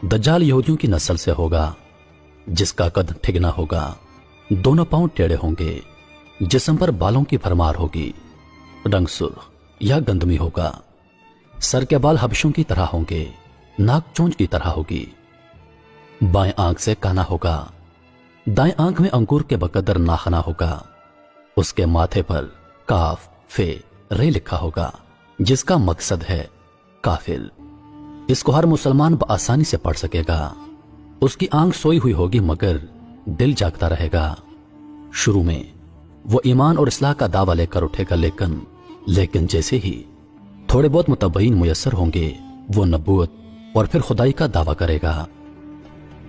दज्जाल यहूदियों की नस्ल से होगा, जिसका कद ठिगना होगा, दोनों पांव टेढ़े होंगे, जिस्म पर बालों की भरमार होगी, रंग सुर्ख या गंधमी होगा, सर के बाल हबशों की तरह होंगे, नाक चोंच की तरह होगी, बाएं आंख से काना होगा, दाएं आंख में अंकुर के बकदर नाखना होगा, उसके माथे पर काफ फे रे लिखा होगा, जिसका मकसद है काफिल। इसको हर मुसलमान बआसानी से पढ़ सकेगा। उसकी आंख सोई हुई होगी मगर दिल जागता रहेगा। शुरू में वो ईमान और इस्लाह का दावा लेकर उठेगा, लेकिन जैसे ही थोड़े बहुत मुतब्बईन मुयस्सर होंगे, वो नबूवत और फिर खुदाई का दावा करेगा।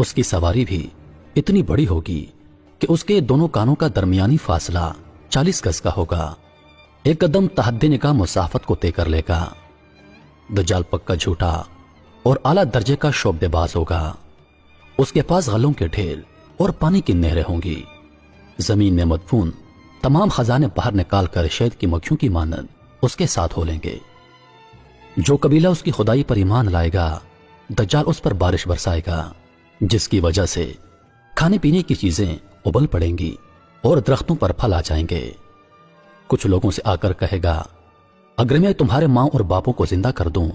उसकी सवारी भी इतनी बड़ी होगी कि उसके दोनों कानों का दरमियानी फासला 40 गज का होगा। एक कदम तहद्दी निकाह मुसाफत को तय कर लेगा। दज्जाल पक्का झूठा और आला दर्जे का शोबदेबाज होगा। उसके पास गलों के ढेर और पानी की नहरें होंगी। जमीन में मदफून तमाम खजाने बाहर निकाल कर शहद की मक्खियों की मानद उसके साथ हो लेंगे। जो कबीला उसकी खुदाई पर ईमान लाएगा, दज्जाल उस पर बारिश बरसाएगा, जिसकी वजह से खाने पीने की चीजें उबल पड़ेंगी और दरख्तों पर फल आ जाएंगे। कुछ लोगों से आकर कहेगा, अगर मैं तुम्हारे मां और बापों को जिंदा कर दूं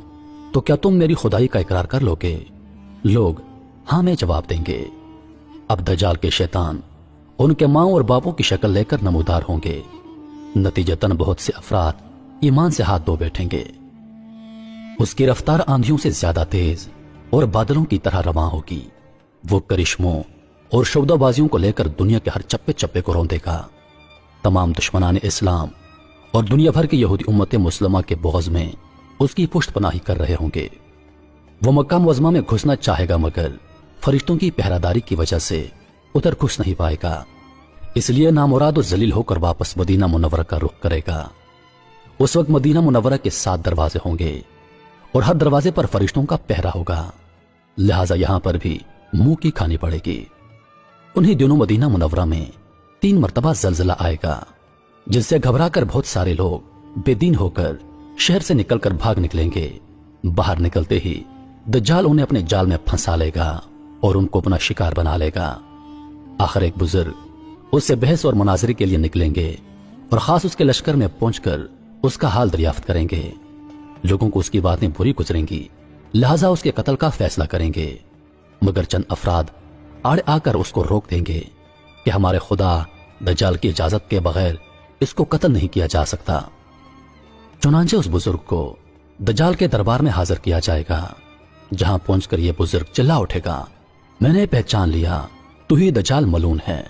तो क्या तुम मेरी खुदाई का इकरार कर लोगे? लोग हां में जवाब देंगे। अब दज्जाल के शैतान उनके मां और बापों की शक्ल लेकर नमूदार होंगे। नतीजतन बहुत से अफराद ईमान से हाथ धो बैठेंगे। उसकी रफ्तार आंधियों से ज्यादा तेज और बादलों की तरह रवां होगी। वो करिश्मों और शब्दबाजियों को लेकर दुनिया के हर चप्पे चप्पे को रौंदेगा। तमाम दुश्मनान इस्लाम और दुनिया भर की यहूदी उम्मत मुस्लिमा के बोझ में उसकी पुष्ट पनाही कर रहे होंगे। वो मक्का मुअज़्ज़मा में घुसना चाहेगा, मगर फरिश्तों की पहरादारी की वजह से उधर घुस नहीं पाएगा। इसलिए नामुराद और जलील होकर वापस मदीना मुनव्वरा का रुख करेगा। उस वक्त मदीना मुनव्वरा के 7 दरवाजे होंगे और हर दरवाजे पर फरिश्तों का पहरा होगा। लिहाजा यहां पर भी मुंह की खानी पड़ेगी। उन्हीं दिनों मदीना मुनव्वरा में 3 मरतबा जलजला आएगा, जिससे घबराकर बहुत सारे लोग बेदीन होकर शहर से निकलकर भाग निकलेंगे। बाहर निकलते ही दज्जाल उन्हें अपने जाल में फंसा लेगा और उनको अपना शिकार बना लेगा। आखिर एक बुजुर्ग उससे बहस और मुनाजरे के लिए निकलेंगे और खास उसके लश्कर में पहुंचकर उसका हाल दरियाफ्त करेंगे। लोगों को उसकी बातें बुरी गुजरेंगी, लिहाजा उसके कत्ल का फैसला करेंगे। मगर चंद अफराद आड़े आकर उसको रोक देंगे कि हमारे खुदा दज्जाल की इजाजत के बगैर इसको कत्ल नहीं किया जा सकता। चुनांचे उस बुजुर्ग को दज्जाल के दरबार में हाजिर किया जाएगा, जहां पहुंचकर यह बुजुर्ग चिल्ला उठेगा, मैंने पहचान लिया, तू ही दज्जाल मलून है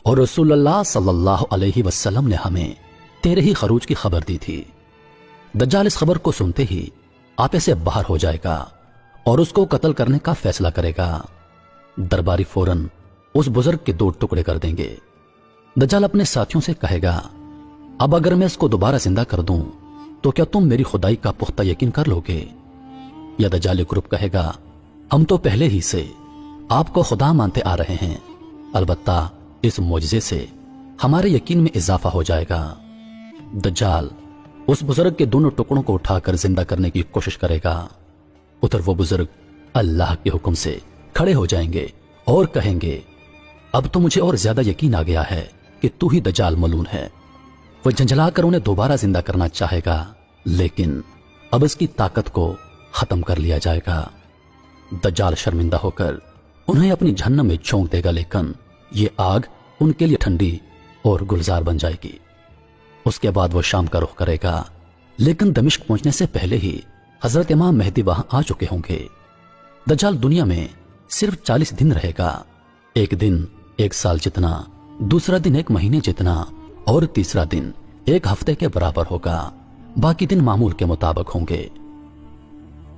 और रसूलुल्लाह सल्लल्लाहु अलैहि वसल्लम ने हमें तेरे ही खरूज की खबर दी थी। दज्जाल इस खबर को सुनते ही आपे से बाहर हो जाएगा और उसको कत्ल करने का फैसला करेगा। दरबारी फौरन उस बुजुर्ग के 2 टुकड़े कर देंगे। दज्जाल अपने साथियों से कहेगा, अब अगर मैं इसको दोबारा जिंदा कर दूं तो क्या तुम मेरी खुदाई का पुख्ता यकीन कर लोगे? या दज्जाली ग्रुप कहेगा, हम तो पहले ही से आपको खुदा मानते आ रहे हैं, अलबत्ता इस मोजज़े से हमारे यकीन में इजाफा हो जाएगा। दज्जाल उस बुजुर्ग के दोनों टुकड़ों को उठाकर जिंदा करने की कोशिश करेगा। उधर वो बुजुर्ग अल्लाह के हुक्म से खड़े हो जाएंगे और कहेंगे, अब तो मुझे और ज्यादा यकीन आ गया है कि तू ही दज्जाल मलून है। वो झंझलाकर उन्हें दोबारा जिंदा करना चाहेगा, लेकिन अब इसकी ताकत को खत्म कर लिया जाएगा। दज्जाल शर्मिंदा होकर उन्हें अपनी जहन्नम में झोंक देगा, लेकिन ये आग उनके लिए ठंडी और गुलजार बन जाएगी। उसके बाद वो शाम का रुख करेगा, लेकिन दमिश्क पहुंचने से पहले ही हजरत इमाम मेहदी वहां आ चुके होंगे। दज्जाल दुनिया में सिर्फ 40 दिन रहेगा। एक दिन 1 साल जितना, दूसरा दिन 1 महीने जितना और तीसरा दिन 1 हफ्ते के बराबर होगा। बाकी दिन मामूल के मुताबिक होंगे।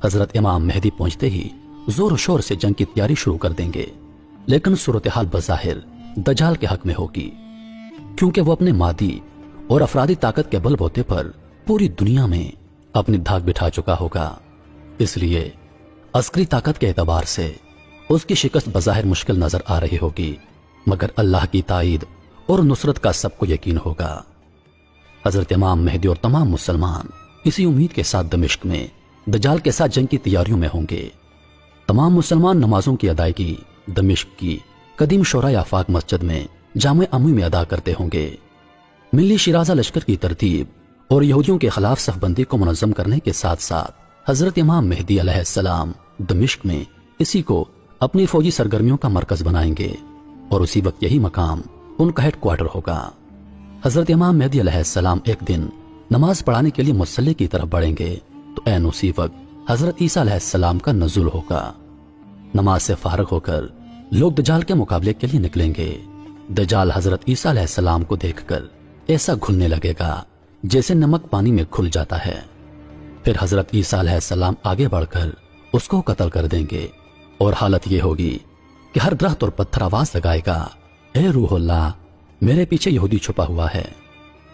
हजरत इमाम मेहदी पहुंचते ही जोर शोर से जंग की तैयारी शुरू कर देंगे, लेकिन सूरत हाल बज़ाहिर दज्जाल के हक में होगी, क्योंकि वो अपने मादी और अफरादी ताकत के बलबूते पर पूरी दुनिया में अपनी धाक बिठा चुका होगा। इसलिए अस्करी ताकत के एतबार से उसकी शिकस्त बज़ाहिर मुश्किल नजर आ रही होगी, मगर अल्लाह की ताईद और नुसरत का सबको यकीन होगा। हजरत इमाम मेहदी और तमाम मुसलमान इसी उम्मीद के साथ दमिश्क में दज्जाल के साथ जंग की तैयारियों में होंगे। तमाम मुसलमान नमाजों की अदायगी दमिश्क की कदीम शोरा आफाक मस्जिद में जामे अमी में अदा करते होंगे। मिल्ली शिराजा लश्कर की तरतीब और यहूदियों के खिलाफ सफबंदी को मुनज़्ज़म करने के साथ साथ हजरत इमाम मेहदी अलैहिस्सलाम दमिश्क में इसी को अपनी फौजी सरगर्मियों का मरकज बनाएंगे और उसी वक्त यही मकाम उनका हेडक्वार्टर होगा। हजरत इमाम मेहदी अलैहिस्सलाम एक दिन नमाज पढ़ाने के लिए मुसल्ले की तरफ बढ़ेंगे तो ऐन उसी वक्त हजरत ईसा अलैहिस्सलाम का नज़ुल होगा। नमाज से फारग होकर लोग दज्जाल के मुकाबले के लिए निकलेंगे। दज्जाल हजरत ईसा अलैहिस्सलाम को देखकर ऐसा घुलने लगेगा जैसे नमक पानी में घुल जाता है। फिर हजरत ईसा अलैहिस्सलाम आगे बढ़कर उसको कत्ल कर देंगे और हालत ये होगी कि हर दरख्त और पत्थर आवाज लगाएगा, ए रूहुल्लाह, मेरे पीछे यहूदी छुपा हुआ है।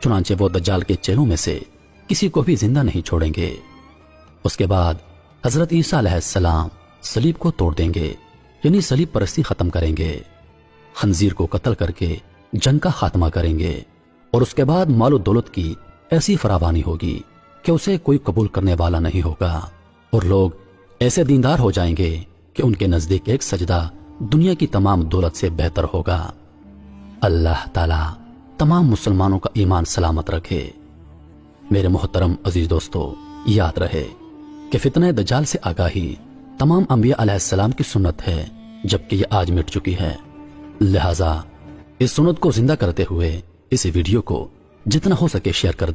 चुनांचे वो दज्जाल के चेलों में से किसी को भी जिंदा नहीं छोड़ेंगे। उसके बाद हजरत ईसा अलैहिस्सलाम सलीब को तोड़ देंगे, यानी सलीब परस्ती खत्म करेंगे। खंजीर को कत्ल करके जंग का खात्मा करेंगे और उसके बाद मालो दौलत की ऐसी फरावानी होगी कि उसे कोई कबूल करने वाला नहीं होगा और लोग ऐसे दीनदार हो जाएंगे कि उनके नजदीक एक सजदा दुनिया की तमाम दौलत से बेहतर होगा। अल्लाह ताला तमाम मुसलमानों का ईमान सलामत रखे। मेरे मोहतरम अजीज दोस्तों, याद रहे कि फितने दज्जाल से आगाही तमाम अंबिया अलैहिस्सलाम की सुन्नत है, जबकि यह आज मिट चुकी है। लिहाजा इस सुन्नत को जिंदा करते हुए इस वीडियो को जितना हो सके शेयर कर